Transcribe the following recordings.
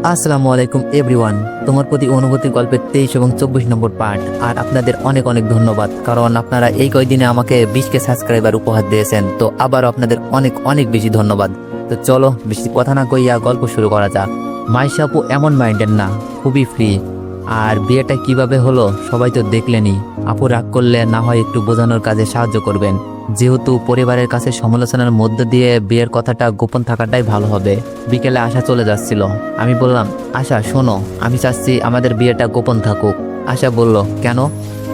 আসসালামু আলাইকুম এভরিওয়ান। তোমার প্রতি অনুভূতি গল্পের 23 এবং 24 নম্বর পার্ট। আর আপনাদের অনেক অনেক ধন্যবাদ, কারণ আপনারা এই কয়দিনে আমাকে 20K সাবস্ক্রাইবার উপহার দিয়েছেন। তো আবার আপনাদের অনেক অনেক বেশি ধন্যবাদ। তো চলো বেশি কথা না কইয়া গল্প শুরু করা যাক। মাইশা আপু এমন মাইন্ডের না, খুবই ফ্রি। আর বিয়েটা কিভাবে হলো সবাই তো দেখলেনই। আপু রাগ করলে না হয় একটু বোঝানোর কাজে সাহায্য করবেন, যেহেতু পরিবারের কাছে সমালোচনার মধ্য দিয়ে বিয়ের কথাটা গোপন থাকাটাই ভালো হবে। বিকেলে আশা চলে যাচ্ছিল। আমি বললাম, আশা শোনো, আমি চাচ্ছি আমাদের বিয়েটা গোপন থাকুক। আশা বলল, কেন?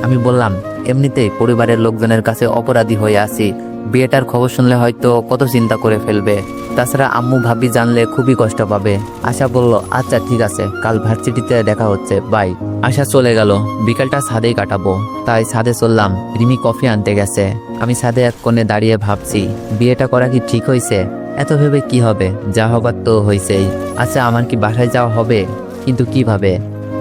আমি বললাম, এমনিতেই পরিবারের লোকজনের কাছে অপরাধী হয়ে আছি। বিয়েটার খবর শুনলে হয়তো কত চিন্তা করে ফেলবে। তাছাড়া আম্মু ভাবি জানলে খুবই কষ্ট পাবে। আশা বলল, আচ্ছা ঠিক আছে, কাল ভার্সিটিতে দেখা হচ্ছে, বাই। আশা চলে গেল। বিকালটা ছাদেই কাটাবো, তাই ছাদে চললাম। রিমি কফি আনতে গেছে। আমি ছাদে এক কোণে দাঁড়িয়ে ভাবছি, বিয়েটা করা কি ঠিক হয়েছে? এত ভেবে কি হবে, যা হবার তো হয়েছেই। আচ্ছা, আমার কি বাসায় যাওয়া হবে? কিন্তু কিভাবে?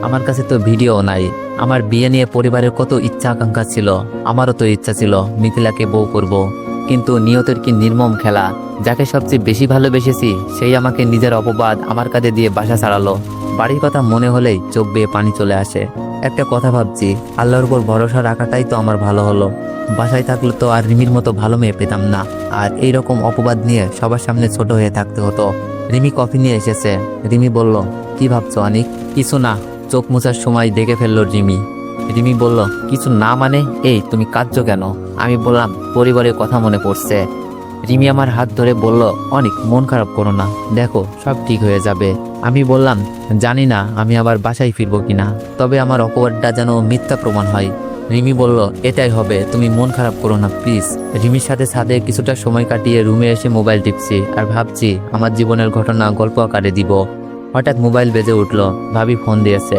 আমার কাছে তো ভিডিও নাই। আমার বিয়ে নিয়ে পরিবারের কত ইচ্ছা আকাঙ্ক্ষা ছিল। আমারও তো ইচ্ছা ছিল মিথিলাকে বউ করব, কিন্তু নিয়তের কি নির্মম খেলা। যাকে সবচেয়ে বেশি ভালোবেসেছি সেই আমাকে নিজের অপবাদ আমার কাঁধে দিয়ে বাসা ছাড়ালো। বাড়ির কথা মনে হলেই চোখ বেয়ে পানি চলে আসে। একটা কথা ভাবছি, আল্লাহর উপর ভরসা রাখাটাই তো আমার ভালো হলো। বাসায় থাকলে তো আর রিমির মতো ভালো মেয়ে পেতাম না, আর এইরকম অপবাদ নিয়ে সবার সামনে ছোট হয়ে থাকতে হতো। রিমি কফি নিয়ে এসেছে। রিমি বলল, কি ভাবছো অনিক? কিছু না। চোখ মোছার সময় দেখে ফেললো রিমি। রিমি বলল, কিছু না মানে? এই তুমি কাঁদছো কেন? আমি বললাম, পরিবারের কথা মনে পড়ছে। রিমি আমার হাত ধরে বলল, অনেক মন খারাপ করো না, দেখো সব ঠিক হয়ে যাবে। আমি বললাম, জানি না আমি আবার বাসায় ফিরবো কিনা, তবে আমার অপবাদটা যেন মিথ্যা প্রমাণ হয়। রিমি বলল, এটাই হবে, তুমি মন খারাপ করো না প্লিজ। রিমির সাথে ছাদে কিছুটা সময় কাটিয়ে রুমে এসে মোবাইল টিপছি আর ভাবছি আমার জীবনের ঘটনা গল্প আকারে দিব। হঠাৎ মোবাইল বেজে উঠলো। ভাবি ফোন দিয়েছে।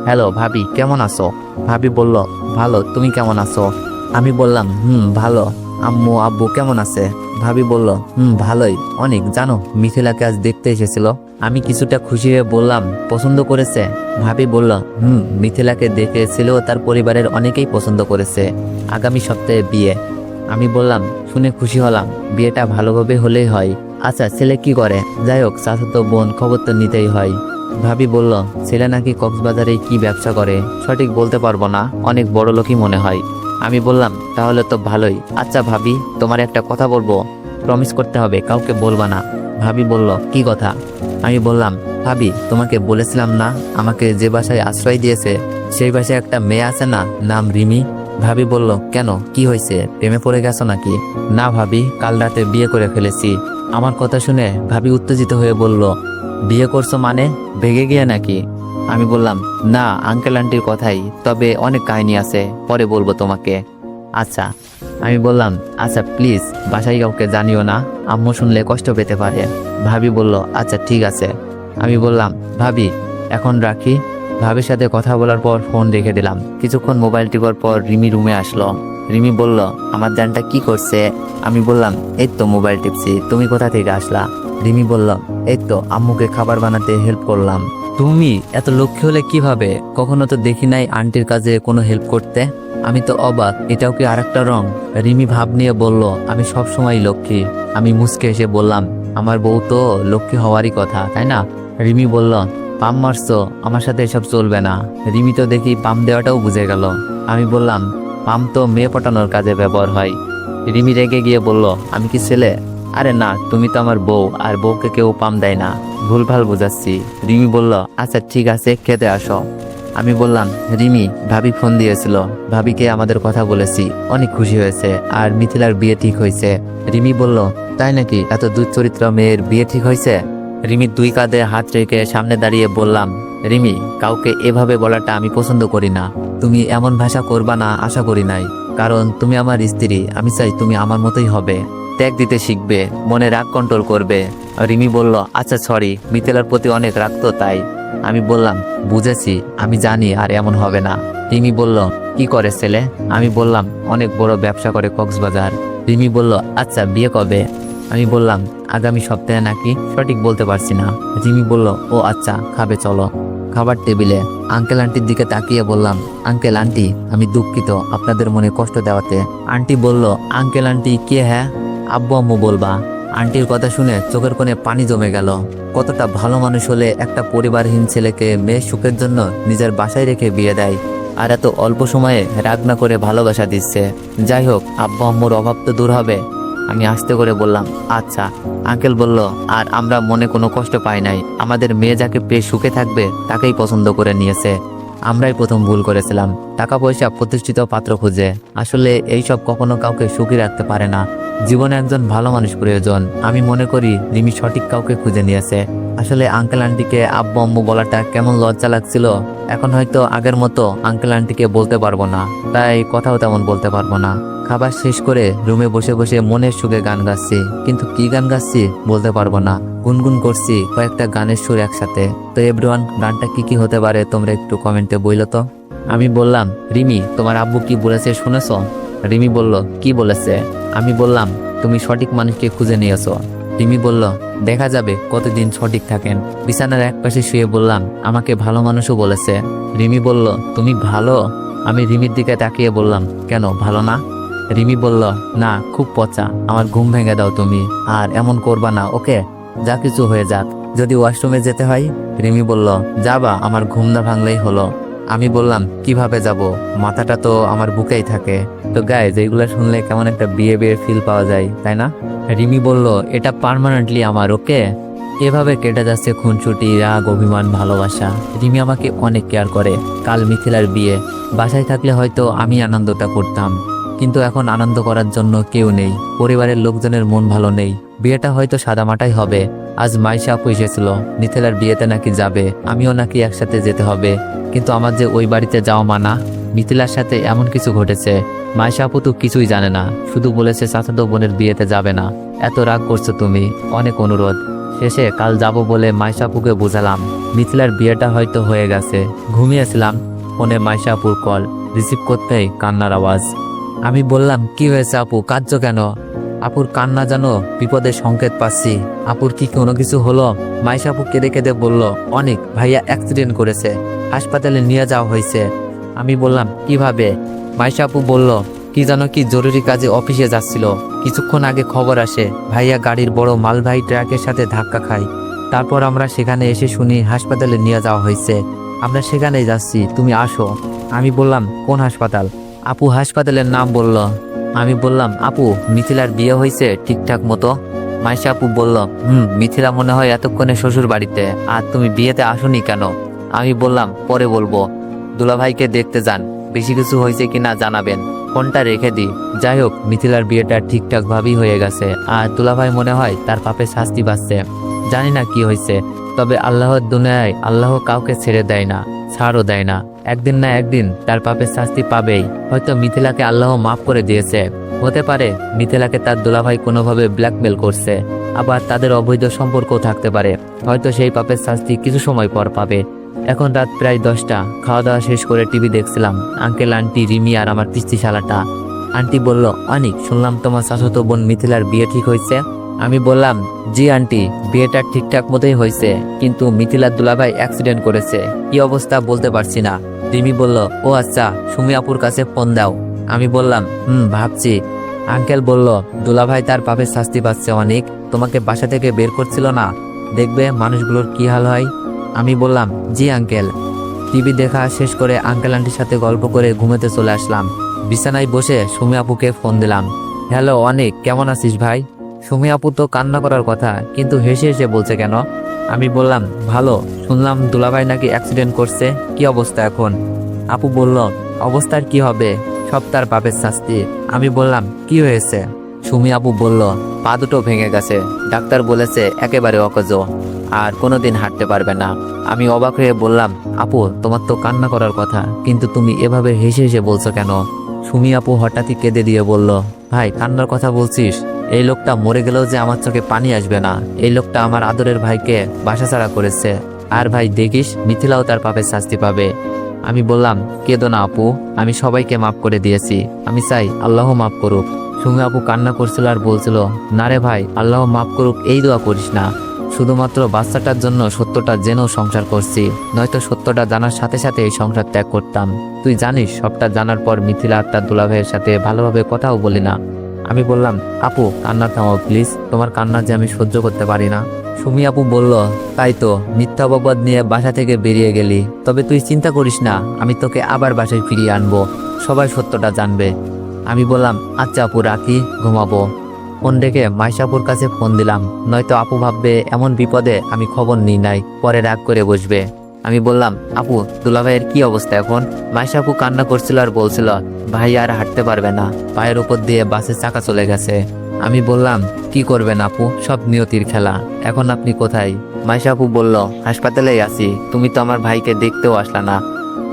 হ্যালো ভাবি, কেমন আছো? ভাবি বলল, ভালো, তুমি কেমন আছো? আমি বললাম, ভালো। আম্মু আব্বু কেমন আছে? ভাবি বলল, ভালোই। অনেক, জানো মিথিলাকে আজ দেখতে এসেছিল। আমি কিছুটা খুশি হয়ে বললাম, পছন্দ করেছে? ভাবি বলল, মিথিলাকে দেখেছিল, তার পরিবারের অনেকেই পছন্দ করেছে। আগামী সপ্তাহে বিয়ে। আমি বললাম, শুনে খুশি হলাম, বিয়েটা ভালোভাবে হলেই হয়। আচ্ছা, ছেলে কি করে? যাই হোক, চাচাতো বোন, খবর তো নিতেই হয়। ভাবি বলল, ছেলে নাকি কক্সবাজারে কি ব্যবসা করে, সঠিক বলতে পারবো না, অনেক বড় লোকই মনে হয়। আমি বললাম, তাহলে তো ভালোই। আচ্ছা ভাবি, তোমার একটা কথা বলবো, প্রমিস করতে হবে, কাউকে বলবা না। ভাবি বলল, কি কথা? আমি বললাম, ভাবি তোমাকে বলেছিলাম না, আমাকে যে বাসায় আশ্রয় দিয়েছে সেই বাসায় একটা মেয়ে আছে না, নাম রিমি। ভাবি বলল, কেন, কি হয়েছে, প্রেমে পড়ে গেছো নাকি? না ভাবি, কাল রাতে বিয়ে করে ফেলেছি। আমার কথা শুনে ভাবি উত্তেজিত হয়ে বলল, বিয়ে করছো মানে, ভেগে গিয়ে নাকি? আমি বললাম, না আঙ্কেল আন্টির কথাই, তবে অনেক কাহিনী আছে, পরে বলবো তোমাকে। আচ্ছা। আমি বললাম, আচ্ছা প্লিজ বাসায় কাউকে জানিও না, আম্মু শুনলে কষ্ট পেতে পারে। ভাবি বলল, আচ্ছা ঠিক আছে। আমি বললাম, ভাবি এখন রাখি। ভাবির সাথে কথা বলার পর ফোন রেখে দিলাম। কিছুক্ষণ মোবাইল টিপার পর রিমি রুমে আসলো। রিমি বলল, আমার জানটা কি করছে? আমি বললাম, এই তো মোবাইল টিপছি, তুমি কোথা থেকে আসলা? রিমি বলল, এই তো আম্মুকে খাবার বানাতে হেল্প করলাম। তুমি এত লক্ষ্মী হলে কিভাবে? কখনো তো দেখি নাই আন্টির কাজে কোনো হেল্প করতে। আমি তো অবাক, এটাও কি আরেকটা রং? রিমি ভাব নিয়ে বলল, আমি সব সময় লক্ষ্মী। আমি মুচকে এসে বললাম, আমার বউ তো লক্ষ্মী হওয়ারই কথা, তাই না? রিমি বলল, পাম মারছো, আমার সাথে এসব চলবে না। রিমি তো দেখি পাম দেওয়াটাও বুঝে গেল। আমি বললাম, পাম তো মেয়ে পটানোর কাজে ব্যবহার হয়। রিমি রেগে গিয়ে বলল, আমি কি ছেলে? আরে না, তুমি তো আমার বউ, আর বউকে কেউ পাম দেয় না, ভুলভাল বোঝাচ্ছি। রিমি বলল, আচ্ছা ঠিক আছে, খেতে আসো। আমি বললাম, রিমি ভাবি ফোন দিয়েছিল, ভাবিকে আমাদের কথা বলেছি, অনেক খুশি হয়েছে, আর মিথিলার বিয়ে ঠিক হয়েছে। রিমি বলল, তাই নাকি? এত দুশ্চরিত্র মেয়ের বিয়ে ঠিক হয়েছে? রিমির দুই কাঁধে হাত রেখে সামনে দাঁড়িয়ে বললাম, রিমি কাউকে এভাবে বলাটা আমি পছন্দ করি না। তুমি এমন ভাষা করবা না আশা করি নাই, কারণ তুমি আমার স্ত্রী। আমি চাই তুমি আমার মতোই হবে, ত্যাগ দিতে শিখবে, মনে রাগ কন্ট্রোল করবে। রিমি বলল, আচ্ছা সরি, মিথিলার প্রতি অনেক রাগ তো তাই। আমি বললাম, বুঝেছি, আমি জানি আর এমন হবে না। রিমি বলল, কি করে ছেলে? আমি বললাম, অনেক বড় ব্যবসা করে কক্সবাজার। রিমি বলল, আচ্ছা বিয়ে কবে? আমি বললাম, আগামী সপ্তাহে নাকি, সঠিক বলতে পারছি না। রিমি বলল, ও আচ্ছা, খাবে চলো। খাবার টেবিলে আঙ্কেল আন্টির দিকে তাকিয়ে বললাম, আঙ্কেল আন্টি আমি দুঃখিত আপনাদের মনে কষ্ট দেওয়াতে। আন্টি বলল, আঙ্কেল আন্টি কে? হ্যাঁ, আব্বু আম্মু বলবা। আন্টির কথা শুনে চোখের কোণে পানি জমে গেল। কতটা ভালো মানুষ হলে একটা পরিবারহীন ছেলেকে মেয়ের সুখের জন্য নিজের বাসায় রেখে বিয়ে দেয়, আর এত অল্প সময়ে রাগ না করে ভালোবাসা দিচ্ছে। যাই হোক, আব্বা আম্মুর অভাব তো দূর হবে। আমি আস্তে করে বললাম, আচ্ছা। আঙ্কেল বলল, আর আমরা মনে কোনো কষ্ট পাই নাই, আমাদের মেয়ে যাকে পেয়ে সুখে থাকবে তাকেই পছন্দ করে নিয়েছে। আমরাই প্রথম ভুল করেছিলাম, টাকা পয়সা প্রতিষ্ঠিত পাত্র খুঁজে। আসলে এইসব কখনো কাউকে সুখী রাখতে পারে না। জীবনে একজন ভালো মানুষ প্রয়োজন। আমি মনে করি রিমি সঠিক কাউকে খুঁজে নিয়েছে। আসলে আঙ্কেল আন্টিকে আব্বু আম্মু বলাটা কেমন লজ্জা লাগছিল। এখন হয়তো আগের মতো আঙ্কেল আন্টিকে বলতে পারবো না, তাই কথাও তেমন বলতে পারবো না। খাবার শেষ করে রুমে বসে বসে মনের সুখে গান গাচ্ছি, কিন্তু কি গান গাচ্ছি বলতে পারবো না। গুনগুন করছি কয়েকটা গানের সুর একসাথে। তো এভরিওয়ান, গানটা কি হতে পারে তোমরা একটু কমেন্টে বইলো তো। আমি বললাম, রিমি তোমার আব্বু কি বলেছে শুনেছো? রিমি বলল, কি বলেছে? আমি বললাম, তুমি সঠিক মানুষকে খুঁজে নিয়েছো। রিমি বলল, দেখা যাবে কতদিন সঠিক থাকেন। বিছানার একপাশে শুয়ে বললাম, আমাকে ভালো মানুষও বলেছে। রিমি বলল, তুমি ভালো? আমি রিমির দিকে তাকিয়ে বললাম, কেন, ভালো না? রিমি বলল, না, খুব পচা। আমার ঘুম ভেঙে দাও তুমি, আর এমন করবা না, ওকে? যা কিছু হয়ে যাক। যদি ওয়াশরুমে যেতে হয়? রিমি বলল, যাবা, আমার ঘুম না ভাঙলেই হলো। আমি বললাম, কিভাবে যাব? মাথাটা তো আমার বুকেই থাকে। তো গাইজ, এইগুলো শুনলে কেমন একটা বিয়ে বিয়ের ফিল পাওয়া যায়, তাই না? রিমি বলল, এটা পার্মানেন্টলি আমার, ওকে? এভাবে কেটে যাচ্ছে খুনসুটি, রাগ, অভিমান, ভালোবাসা। রিমি আমাকে অনেক কেয়ার করে। কাল মিথিলার বিয়ে, বাসায় থাকলে হয়তো আমি আনন্দটা করতাম, কিন্তু এখন আনন্দ করার জন্য কেউ নেই। পরিবারের লোকজনের মন ভালো নেই। বিয়েটা হয়তো সাদামাটাই হবে। আজ মাইশা আপু এসেছিল, মিথিলার বিয়েতে নাকি যাবে, আমিও নাকি একসাথে যেতে হবে। কিন্তু আমার যে ওই বাড়িতে যাওয়া মানা। মিথিলার সাথে এমন কিছু ঘটেছে, মাইশা আপু তো কিছুই জানে না, শুধু বলেছে চাচাতো বোনের বিয়েতে যাবে না। এত রাগ করছো তুমি, অনেক অনুরোধ। শেষে কাল যাব বলে মাইশা আপুকে বোঝালাম। মিথিলার বিয়েটা হয়তো হয়ে গেছে। ঘুমিয়েছিলাম, ফোনে মাইশা আপুর কল, রিসিভ করতেই কান্নার আওয়াজ। আমি বললাম, কি হয়েছে আপু, কাঁদছো কেন? আপুর কান্না যেন বিপদের সংকেত পাচ্ছি। আপুর কি কোনো কিছু হলো? মাইশা আপু কেঁদে কেঁদে বলল, অনেক, ভাইয়া অ্যাক্সিডেন্ট করেছে, হাসপাতালে নিয়ে যাওয়া হয়েছে। আমি বললাম, কিভাবে? মাইশা আপু বলল, কি জানো, কি জরুরি কাজে অফিসে যাচ্ছিল, কিছুক্ষণ আগে খবর আসে ভাইয়া গাড়ির বড় মালবাহী ট্রাকের সাথে ধাক্কা খায়। তারপর আমরা সেখানে এসে শুনি হাসপাতালে নিয়ে যাওয়া হয়েছে। আমরা সেখানেই যাচ্ছি, তুমি আসো। আমি বললাম, কোন হাসপাতাল? আপু হাসপাতালের নাম বলল। আমি বললাম, আপু মিথিলার বিয়ে হয়েছে ঠিকঠাক মতো? মাইশা আপু বলল, মিথিলা মনে হয় এতক্ষণে শ্বশুর বাড়িতে, আর তুমি বিয়েতে আসোনি কেন? আমি বললাম, পরে বলবো, দুলাভাইকে দেখতে যান, বেশি কিছু হয়েছে কিনা জানাবেন, ফোনটা রেখে দিই। যাই হোক, মিথিলার বিয়েটা ঠিকঠাক ভাবেই হয়ে গেছে, আর দুলাভাই মনে হয় তার পাপে শাস্তি পাচ্ছে। জানি না কি হয়েছে, তবে আল্লাহর দুনিয়ায় আল্লাহ কাউকে ছেড়ে দেয় না, ছাড়ও দেয় না। একদিন না একদিন তার পাপের শাস্তি পাবেই। হয়তো মিথিলাকে আল্লাহ মাফ করে দিয়েছে। হতে পারে মিথিলাকে তার দুলাভাই কোনোভাবে ব্ল্যাকমেল করছে, আবার তাদের অবৈধ সম্পর্কও থাকতে পারে। হয়তো সেই পাপের শাস্তি কিছু সময় পর পাবে। এখন রাত প্রায় 10টা, খাওয়া দাওয়া শেষ করে টিভি দেখছিলাম। আঙ্কেল, আন্টি, রিমি আর আমার পিস্তি শালাটা। আন্টি বলল, অনিক, শুনলাম তোমার চাচাতো বোন মিথিলার বিয়ে ঠিক হয়েছে। আমি বললাম, জি আন্টি, বিয়েটা ঠিকঠাক মতোই হয়েছে, কিন্তু মিথিলার দুলাভাই অ্যাক্সিডেন্ট করেছে। কি অবস্থা বলতে পারছি না। রিমি বলল, ও আচ্ছা, সুমি আপুর কাছে ফোন দাও। আমি বললাম, ভাবছি। আঙ্কেল বলল, দুলাভাই তার পাপের শাস্তি পাচ্ছে অনেক, তোমাকে বাসা থেকে বের করছিল না, দেখবে মানুষগুলোর কি হাল হয়। আমি বললাম, জি আঙ্কেল। টিভি দেখা শেষ করে আঙ্কেল আন্টির সাথে গল্প করে ঘুমাতে চলে আসলাম। বিছানায় বসে সুমি আপুকে ফোন দিলাম। হ্যালো অনেক, কেমন আছিস ভাই? সুমি আপু তো কান্না করার কথা, কিন্তু হেসে হেসে বলছে কেন? আমি বললাম, ভালো, শুনলাম দুলাভাই নাকি অ্যাক্সিডেন্ট করছে, কি অবস্থা এখন? আপু বলল, অবস্থার কি হবে, সব তার পাপের শাস্তি। আমি বললাম, কি হয়েছে? সুমি আপু বলল, পা দুটো ভেঙে গেছে, ডাক্তার বলেছে একেবারে অকেজ, আর কোনোদিন হাঁটতে পারবে না। আমি অবাক হয়ে বললাম, আপু তোমার তো কান্না করার কথা, কিন্তু তুমি এভাবে হেসে হেসে বলছো কেন? সুমি আপু হঠাৎই কেঁদে দিয়ে বলল, ভাই কান্নার কথা বলছিস? এই লোকটা মরে গেলেও যে আমার চোখে পানি আসবে না। এই লোকটা আমার আদরের ভাইকে বাসাছাড়া করেছে, আর ভাই দেখিস মিথিলাও তার পাপের শাস্তি পাবে। আমি বললাম, কেঁদো না আপু, আমি সবাইকে মাফ করে দিয়েছি, আমি চাই আল্লাহ মাফ করুক। সুমি আপু কান্না করছিল আর বলছিল, না রে ভাই, আল্লাহ মাফ করুক এই দোয়া করিস না, শুধুমাত্র বাচ্চাটার জন্য সত্যটা জেনেও সংসার করছি, নয়তো সত্যটা জানার সাথে সাথে এই সংসার ত্যাগ করতাম। তুই জানিস, সবটা জানার পর মিথিলা আর তার দুলাভাইয়ের সাথে ভালোভাবে কথাও বলি না। আমি বললাম, আপু কান্না থামাও প্লিজ, তোমার কান্না যে আমি সহ্য করতে পারি না। সুমি আপু বলল, তাই তো মিথ্যা অপবাদ নিয়ে বাসা থেকে বেরিয়ে গেলি, তবে তুই চিন্তা করিস না, আমি তোকে আবার বাসায় ফিরিয়ে আনবো, সবাই সত্যটা জানবে। আমি বললাম, আচ্ছা আপু রাখি, ঘুমাবো। ফোন রেখে মাইশাপুর কাছে ফোন দিলাম, নয়তো আপু ভাববে এমন বিপদে আমি খবর নিই নাই, পরে রাগ করে বসবে। আমি বললাম, আপু দুলাভাইয়ের কি অবস্থা এখন? মাইশাপু কান্না করছিল আর বলছিল ভাই আর হাঁটতে পারবে না, পায়ের উপর দিয়ে বাসের চাকা চলে গেছে। আমি বললাম, কি করবেন আপু, সব নিয়তির খেলা, এখন আপনি কোথায়? মাইশাপু বলল, হাসপাতালেই আছি, তুমি তো আমার ভাইকে দেখতেও আসলা না।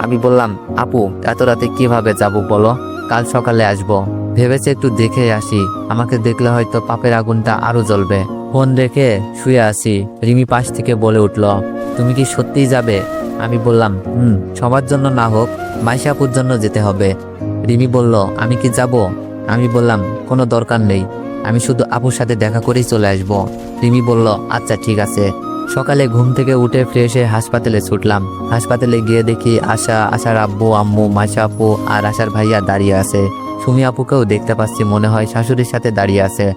আমি বললাম, আপু এত রাতে কিভাবে যাব বলো, কাল সকালে আসবো, ভেবেছে একটু দেখে আসি, আমাকে দেখলে হয়তো পাপের আগুনটা আরো জ্বলবে। ফোন রেখে শুয়ে আছি, রিমি পাশ থেকে বলে উঠল, তুমি কি সত্যিই যাবে? আমি বললাম, সবার জন্য না হোক, মাইশাপুর জন্য যেতে হবে। রিমি বলল, আমি কি যাব? আমি বললাম, কোনো দরকার নেই, আমি শুধু আপুর সাথে দেখা করেই চলে আসবো। রিমি বলল, আচ্ছা ঠিক আছে। সকালে ঘুম থেকে উঠে ফ্রেশ হয়ে হাসপাতালে ছুটলাম। হাসপাতালে গিয়ে দেখি আশার আব্বু আম্মু মাইশা আপু আর আশার ভাইয়া দাঁড়িয়ে আছে। সুমি আপুকেও দেখতে পাচ্ছি, মনে হয় শাশুড়ির সাথে দাঁড়িয়ে আছে।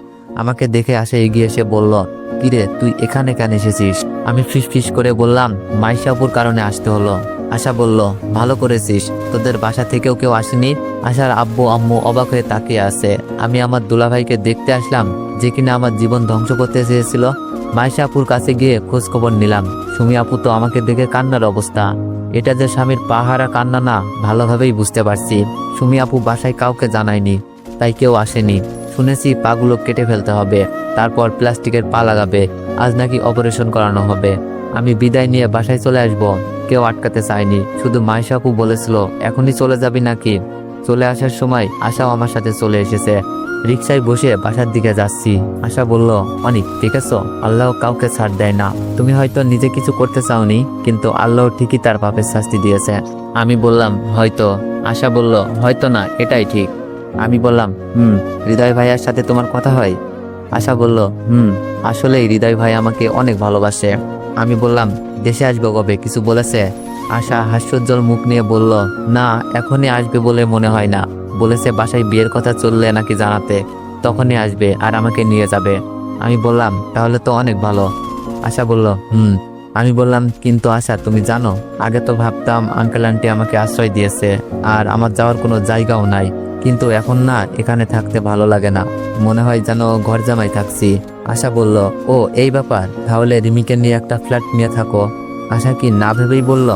আমাকে দেখে আশা এগিয়ে এসে বলল, কিরে তুই এখানে কেন এসেছিস? আমি ফিস করে বললাম, মাইশাপুর কারণে আসতে হলো। আশা বলল, ভালো করেছিস, তোদের বাসা থেকেও কেউ আসেনি? আশার আব্বু আম্মু অবাক হয়ে তাকিয়ে আছে। আমি আমার দুলাভাইকে দেখতে আসলাম, যে কিনা আমার জীবন ধ্বংস করতে চেয়েছিল। মাইশাপুর কাছে গিয়ে খোঁজ খবর নিলাম। সুমি আপু তো আমাকে দেখে কান্নার অবস্থা। এটা যে স্বামীর পাহারা কান্না না, ভালোভাবেই বুঝতে পারছি। সুমি আপু বাসায় কাউকে জানায়নি, তাই কেউ আসেনি। শুনেছি পাগুলো কেটে ফেলতে হবে, তারপর প্লাস্টিকের পা লাগাবে, আজ নাকি অপারেশন করানো হবে। আমি বিদায় নিয়ে বাসায় চলে আসব, কেউ আটকাতে চায়নি, শুধু মাইশা আপু বলেছিল, এখনই চলে যাবি নাকি? চলে আসার সময় আশাও আমার সাথে চলে এসেছে। রিকশায় বসে বাসার দিকে যাচ্ছি। আশা বলল, অনেক ঠিক আছে, আল্লাহ কাউকে ছাড় দেয় না, তুমি হয়তো নিজে কিছু করতে চাওনি, কিন্তু আল্লাহ ঠিকই তার পাপের শাস্তি দিয়েছে। আমি বললাম, হয়তো। আশা বলল, হয়তো না, এটাই ঠিক। আমি বললাম, হৃদয় ভাইয়ার সাথে তোমার কথা হয়? আশা বলল, আসলেই হৃদয় ভাই আমাকে অনেক ভালোবাসে। আমি বললাম, দেশে আসবে কবে, কিছু বলেছে? আশা হাস্যোজ্জ্বল মুখ নিয়ে বলল, না এখনই আসবে বলে মনে হয় না, বলেছে বাসায় বিয়ের কথা চললে নাকি জানাতে, তখনই আসবে আর আমাকে নিয়ে যাবে। আমি বললাম, তাহলে তো অনেক ভালো। আশা বলল, আমি বললাম, কিন্তু আশা তুমি জানো, আগে তো ভাবতাম আঙ্কেল আন্টি আমাকে আশ্রয় দিয়েছে আর আমার যাওয়ার কোনো জায়গাও নাই, কিন্তু এখন না, এখানে থাকতে ভালো লাগে না, মনে হয় যেন ঘর জামাই থাকছি। আশা বলল, ও এই ব্যাপার, তাহলে রিমিকে নিয়ে একটা ফ্ল্যাট নিয়ে থাকো। আশা কি না ভেবেই বলল।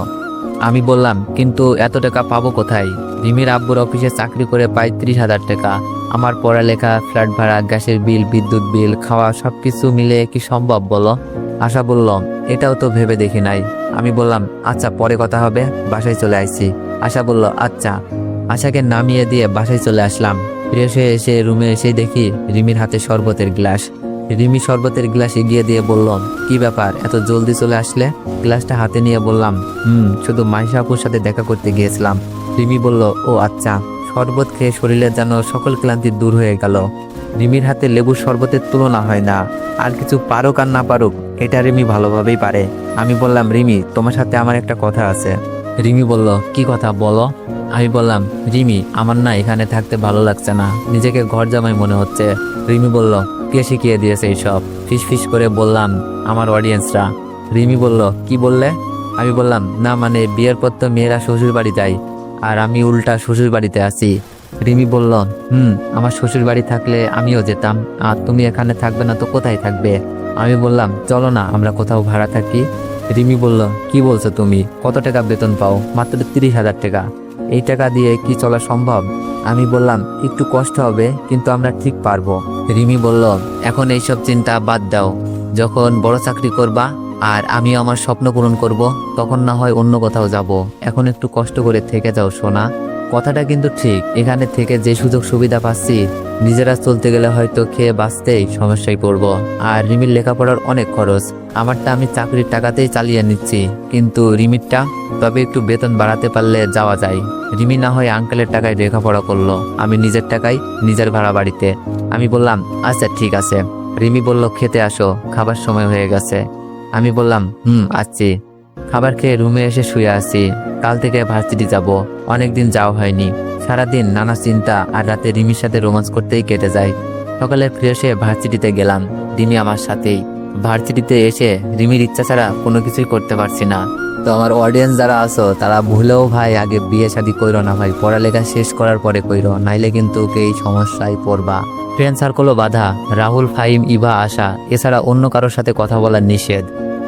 আমি বললাম, কিন্তু এত টাকা পাবো কোথায়? রিমির আব্বুর অফিসে চাকরি করে পাই 30,000 টাকা, আমার পড়ালেখা, ফ্ল্যাট ভাড়া, গ্যাসের বিল, বিদ্যুৎ বিল, খাওয়া সবকিছু মিলে কি সম্ভব বলো? আশা বলল, এটাও তো ভেবে দেখি নাই। আমি বললাম, আচ্ছা পরে কথা হবে, বাসায় চলে আসছি। আশা বলল, আচ্ছা। আশাকে নামিয়ে দিয়ে বাসায় চলে আসলাম। ফ্রেশ হয়ে এসে রুমে এসে দেখি রিমির হাতে শরবতের গ্লাস। রিমি শরবতের গ্লাস এগিয়ে দিয়ে বলল, কি ব্যাপার, এত জলদি চলে আসলে? গ্লাসটা হাতে নিয়ে বললাম, শুধু মাইশা আপুর সাথে দেখা করতে গিয়েছিলাম। রিমি বলল, ও আচ্ছা। শরবত খেয়ে শরীরে যেন সকল ক্লান্তি দূর হয়ে গেল। রিমির হাতে লেবুর শরবতের তুলনা হয় না, আর কিছু পারুক আর না পারুক, এটা রিমি ভালোভাবেই পারে। আমি বললাম, রিমি তোমার সাথে আমার একটা কথা আছে। রিমি বলল, কি কথা বলো? আমি বললাম, রিমি আমার না এখানে থাকতে ভালো লাগছে না, নিজেকে ঘর জামাই মনে হচ্ছে। রিমি বলল, কে শিখিয়ে দিয়েছে এইসব? ফিস করে বললাম, আমার অডিয়েন্সরা। রিমি বলল, কি বললে? আমি বললাম, না মানে বিয়ের পর তো মেয়েরা শ্বশুর বাড়ি যায়, আর আমি উল্টা শ্বশুর বাড়িতে আছি। রিমি বলল, আমার শ্বশুর বাড়ি থাকলে আমিও যেতাম, আর তুমি এখানে থাকবে না তো কোথায় থাকবে? আমি বললাম, চলো না আমরা কোথাও ভাড়া থাকি। রিমি বলল, কি বলছো তুমি? কত টাকা বেতন পাও? মাত্র 30,000 টাকা। এই টাকা দিয়ে কি চলা সম্ভব? আমি বললাম, একটু কষ্ট হবে, কিন্তু আমরা ঠিক পারবো। রিমি বলল, এখন এইসব চিন্তা বাদ দাও, যখন বড় চাকরি করবা আর আমি আমার স্বপ্ন পূরণ করব, তখন না হয় অন্য কোথাও যাব, এখন একটু কষ্ট করে থেকে যাও সোনা। কথাটা কিন্তু ঠিক, এখানে থেকে যে সুযোগ সুবিধা পাচ্ছি, নিজেরা চলতে গেলে হয়তো খেয়ে বাঁচতেই সমস্যায় পড়ব। আর রিমির লেখাপড়ার অনেক খরচ, আমারটা আমি চাকরির টাকাতেই চালিয়ে নিচ্ছি, কিন্তু রিমিরটা, তবে একটু বেতন বাড়াতে পারলে যাওয়া যায়। রিমি না হয় আঙ্কেলের টাকায় লেখাপড়া করলো, আমি নিজের টাকায় নিজের ভাড়া বাড়িতে। আমি বললাম, আচ্ছা ঠিক আছে। রিমি বলল, খেতে আসো, খাবার সময় হয়ে গেছে। আমি বললাম, আসছি। খাবার খেয়ে রুমে এসে শুয়ে আছি। কাল থেকে ভার্সিটি যাব, অনেকদিন যাওয়া হয়নি। সারাদিন নানা চিন্তা আর রাতে রিমির সাথে রোমান্স করতেই কেটে যায়। সকালে ফ্রেশ হয়ে ভার্সিটিতে গেলাম, রিমি আমার সাথেই। ভার্সিটিতে এসে রিমির ইচ্ছা ছাড়া কোনো কিছুই করতে পারছি না। তো আমার অডিয়েন্স যারা আছো তারা ভুলেও ভাই আগে বিয়ে শাদী কইরো না ভাই, পড়ালেখা শেষ করার পরে কইরো, নাইলে কিন্তু এই সমস্যায় পড়বা। ফ্রেন্ড সার্কেলও বাধা, রাহুল, ফাহিম, ইভা, আশা এছাড়া অন্য কারোর সাথে কথা বলার নিষেধ।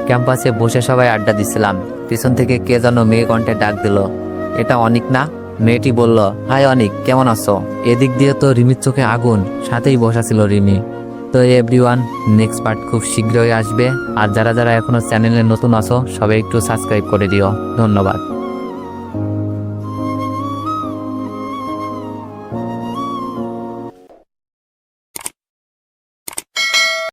ক্যাম্পাসে বসে সবাই আড্ডা দিচ্ছিলাম, পিছন থেকে কে যেন মেয়ে কণ্ঠে ডাক দিল, এটা অনিক না? মেয়েটি বলল, হাই অনিক, কেমন আছো? এদিক দিয়ে তো রিমির চোখে আগুন, সাথেই বসা ছিল রিমি। তো এভরিওয়ান, নেক্সট পার্ট খুব শীঘ্রই আসবে। আর যারা যারা এখনো চ্যানেলে নতুন আছো সবাই একটু সাবস্ক্রাইব করে দিও। ধন্যবাদ।